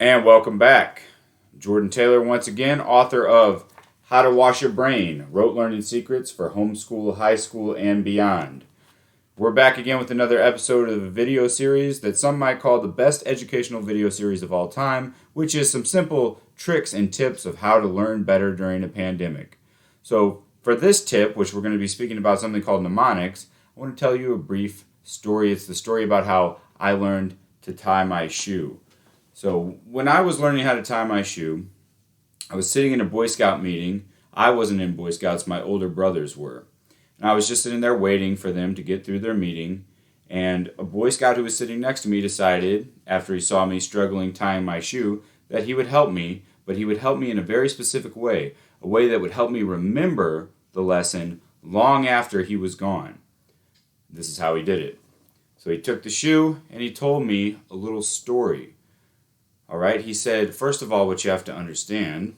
And welcome back. Jordan Taylor, once again, author of How to Wash Your Brain, Rote Learning Secrets for Homeschool, High School, and Beyond. We're back again with another episode of a video series that some might call the best educational video series of all time, which is some simple tricks and tips of how to learn better during a pandemic. So, for this tip, which we're going to be speaking about something called mnemonics, I want to tell you a brief story. It's the story about how I learned to tie my shoe. So when I was learning how to tie my shoe, I was sitting in a Boy Scout meeting. I wasn't in Boy Scouts, my older brothers were. And I was just sitting there waiting for them to get through their meeting. And a Boy Scout who was sitting next to me decided, after he saw me struggling tying my shoe, that he would help me, but he would help me in a very specific way, a way that would help me remember the lesson long after he was gone. This is how he did it. So he took the shoe and he told me a little story. All right, he said, first of all, what you have to understand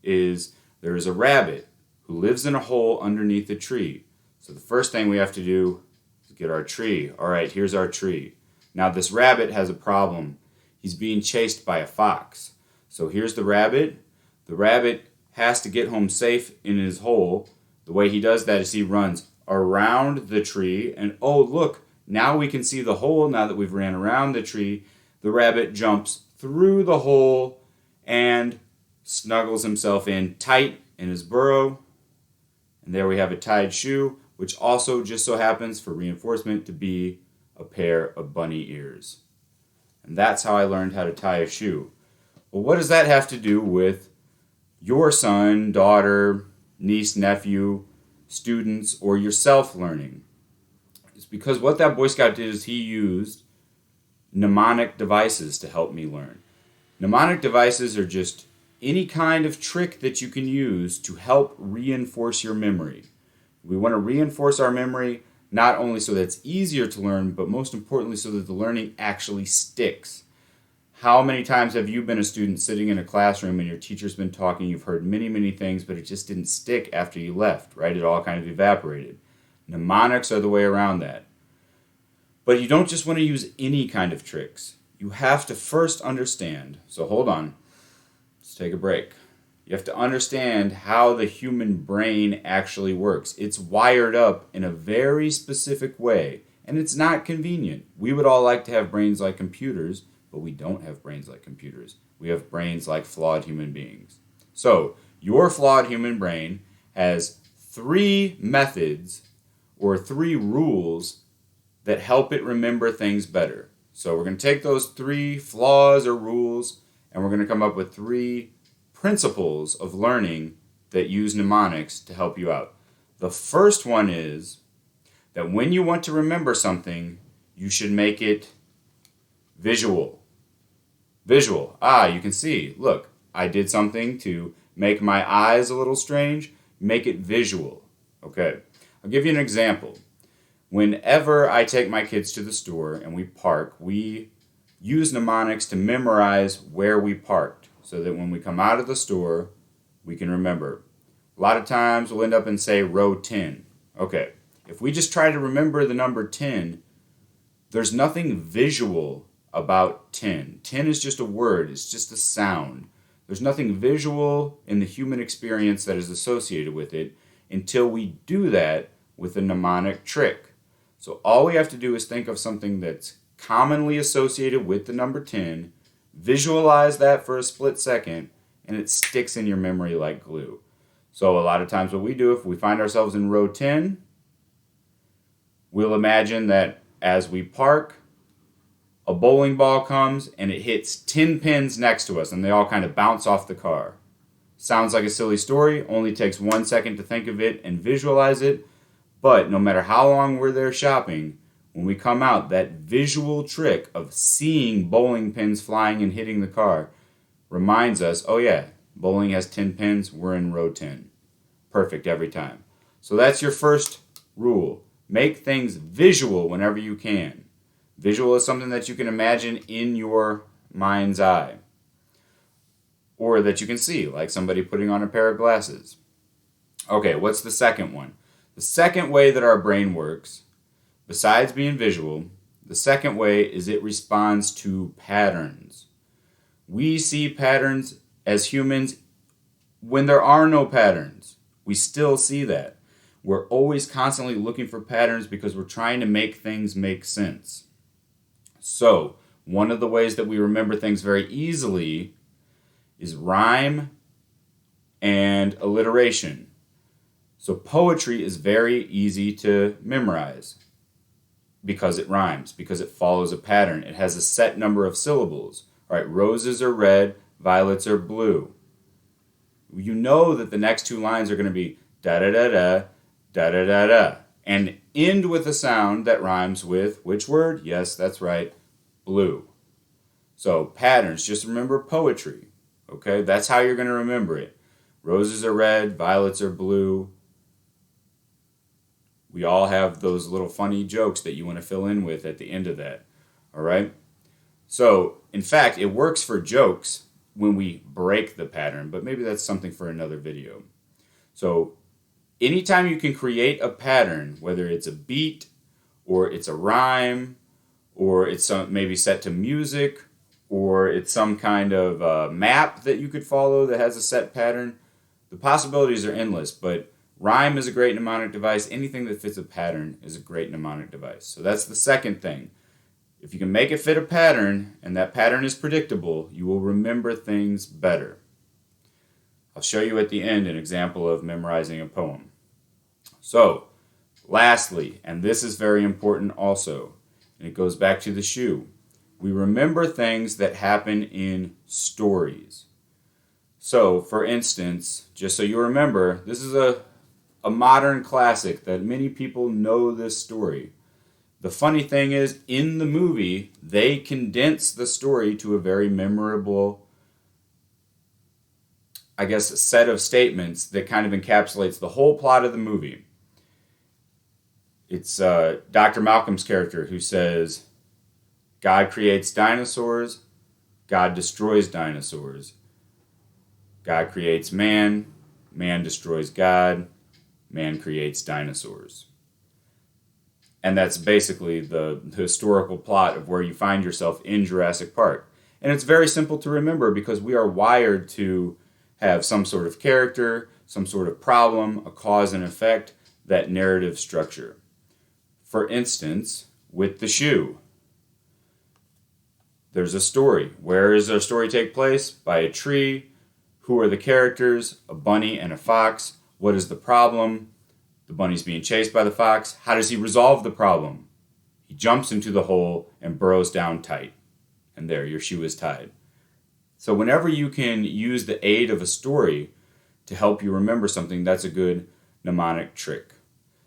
is there is a rabbit who lives in a hole underneath a tree. So the first thing we have to do is get our tree. All right, here's our tree. Now this rabbit has a problem. He's being chased by a fox. So here's the rabbit. The rabbit has to get home safe in his hole. The way he does that is he runs around the tree. And oh, look, now we can see the hole. Now that we've ran around the tree, the rabbit jumps through the hole and snuggles himself in tight in his burrow. And there we have a tied shoe, which also just so happens, for reinforcement, to be a pair of bunny ears. And that's how I learned how to tie a shoe. Well, what does that have to do with your son, daughter, niece, nephew, students, or yourself learning? It's because what that Boy Scout did is he used mnemonic devices to help me learn. Mnemonic devices are just any kind of trick that you can use to help reinforce your memory. We want to reinforce our memory not only so that it's easier to learn, but most importantly so that the learning actually sticks. How many times have you been a student sitting in a classroom and your teacher's been talking, you've heard many, many things, but it just didn't stick after you left, right? It all kind of evaporated. Mnemonics are the way around that. But you don't just want to use any kind of tricks. You have to first understand. So hold on. Let's take a break. You have to understand how the human brain actually works. It's wired up in a very specific way, and it's not convenient. We would all like to have brains like computers, but we don't have brains like computers. We have brains like flawed human beings. So, your flawed human brain has three methods or three rules that help it remember things better. So we're going to take those three flaws or rules and we're going to come up with three principles of learning that use mnemonics to help you out. The first one is that when you want to remember something, you should make it visual. Visual. You can see. Look, I did something to make my eyes a little strange. Make it visual. Okay. I'll give you an example. Whenever I take my kids to the store and we park, we use mnemonics to memorize where we parked so that when we come out of the store, we can remember. A lot of times we'll end up in, say, row 10. Okay, if we just try to remember the number 10, there's nothing visual about 10. 10 is just a word, it's just a sound. There's nothing visual in the human experience that is associated with it until we do that with a mnemonic trick. So all we have to do is think of something that's commonly associated with the number 10, visualize that for a split second, and it sticks in your memory like glue. So a lot of times what we do, if we find ourselves in row 10, we'll imagine that as we park, a bowling ball comes and it hits 10 pins next to us and they all kind of bounce off the car. Sounds like a silly story, only takes 1 second to think of it and visualize it. But no matter how long we're there shopping, when we come out, that visual trick of seeing bowling pins flying and hitting the car reminds us, oh yeah, bowling has 10 pins, we're in row 10. Perfect every time. So that's your first rule. Make things visual whenever you can. Visual is something that you can imagine in your mind's eye. Or that you can see, like somebody putting on a pair of glasses. Okay, what's the second one? The second way that our brain works, besides being visual, the second way is it responds to patterns. We see patterns as humans when there are no patterns. We still see that. We're always constantly looking for patterns because we're trying to make things make sense. So, one of the ways that we remember things very easily is rhyme and alliteration. So, poetry is very easy to memorize because it rhymes, because it follows a pattern. It has a set number of syllables. All right, roses are red, violets are blue. You know that the next two lines are going to be da da da da, da da da da, and end with a sound that rhymes with which word? Yes, that's right, blue. So patterns, just remember poetry. Okay, that's how you're going to remember it. Roses are red, violets are blue. We all have those little funny jokes that you want to fill in with at the end of that. All right? So, in fact, it works for jokes when we break the pattern, but maybe that's something for another video. So, anytime you can create a pattern, whether it's a beat or it's a rhyme or it's maybe set to music or it's some kind of map that you could follow that has a set pattern, the possibilities are endless, but rhyme is a great mnemonic device. Anything that fits a pattern is a great mnemonic device. So that's the second thing. If you can make it fit a pattern, and that pattern is predictable, you will remember things better. I'll show you at the end an example of memorizing a poem. So, lastly, and this is very important also, and it goes back to the shoe, we remember things that happen in stories. So, for instance, just so you remember, this is a modern classic that many people know this story. The funny thing is, in the movie, they condense the story to a very memorable, set of statements that kind of encapsulates the whole plot of the movie. It's Dr. Malcolm's character who says, God creates dinosaurs, God destroys dinosaurs. God creates man, man destroys God, man creates dinosaurs. And that's basically the historical plot of where you find yourself in Jurassic Park. And it's very simple to remember because we are wired to have some sort of character, some sort of problem, a cause and effect, that narrative structure. For instance, with the shoe, there's a story. Where does our story take place? By a tree. Who are the characters? A bunny and a fox. What is the problem? The bunny's being chased by the fox. How does he resolve the problem? He jumps into the hole and burrows down tight. And there, your shoe is tied. So whenever you can use the aid of a story to help you remember something, that's a good mnemonic trick.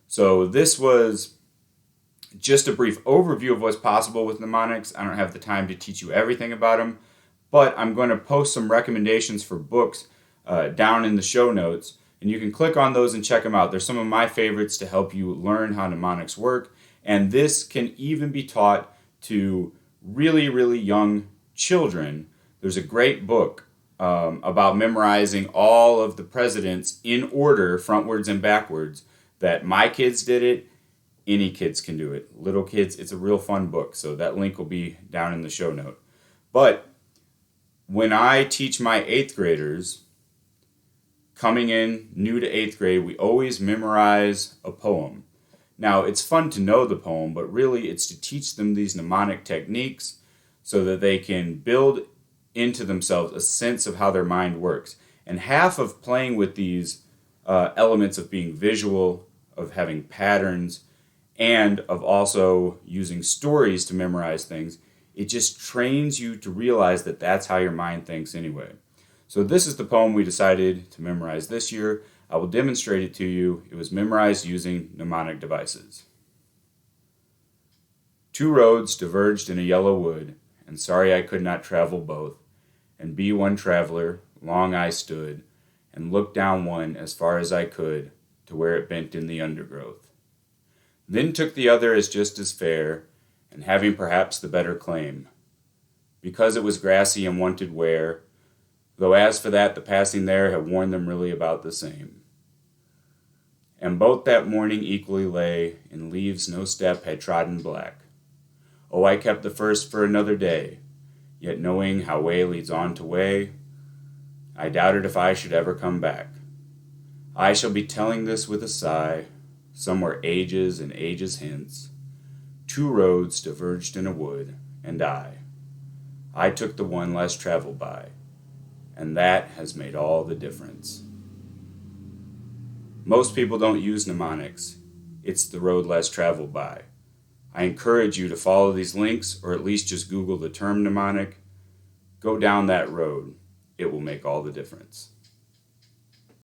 So this was just a brief overview of what's possible with mnemonics. I don't have the time to teach you everything about them, but I'm going to post some recommendations for books down in the show notes. And you can click on those and check them out. They're some of my favorites to help you learn how mnemonics work. And this can even be taught to really, really young children. There's a great book about memorizing all of the presidents in order, frontwards and backwards, that my kids did it. Any kids can do it. Little kids, it's a real fun book. So that link will be down in the show note. But when I teach my 8th graders, coming in new to 8th grade, we always memorize a poem. Now, it's fun to know the poem, but really it's to teach them these mnemonic techniques so that they can build into themselves a sense of how their mind works. And half of playing with these elements of being visual, of having patterns, and of also using stories to memorize things, it just trains you to realize that that's how your mind thinks anyway. So this is the poem we decided to memorize this year. I will demonstrate it to you. It was memorized using mnemonic devices. 2 roads diverged in a yellow wood, and sorry I could not travel both. And be one traveler, long I stood, and looked down one as far as I could, to where it bent in the undergrowth. Then took the other as just as fair, and having perhaps the better claim, because it was grassy and wanted wear, though as for that the passing there had warned them really about the same. And both that morning equally lay, in leaves no step had trodden black. Oh, I kept the first for another day, Yet knowing how way leads on to way, I doubted if I should ever come back. I shall be telling this with a sigh, somewhere ages and ages hence. Two roads diverged in a wood, and I took the one less traveled by, and that has made all the difference. Most people don't use mnemonics. It's the road less traveled by. I encourage you to follow these links, or at least just Google the term mnemonic. Go down that road. It will make all the difference.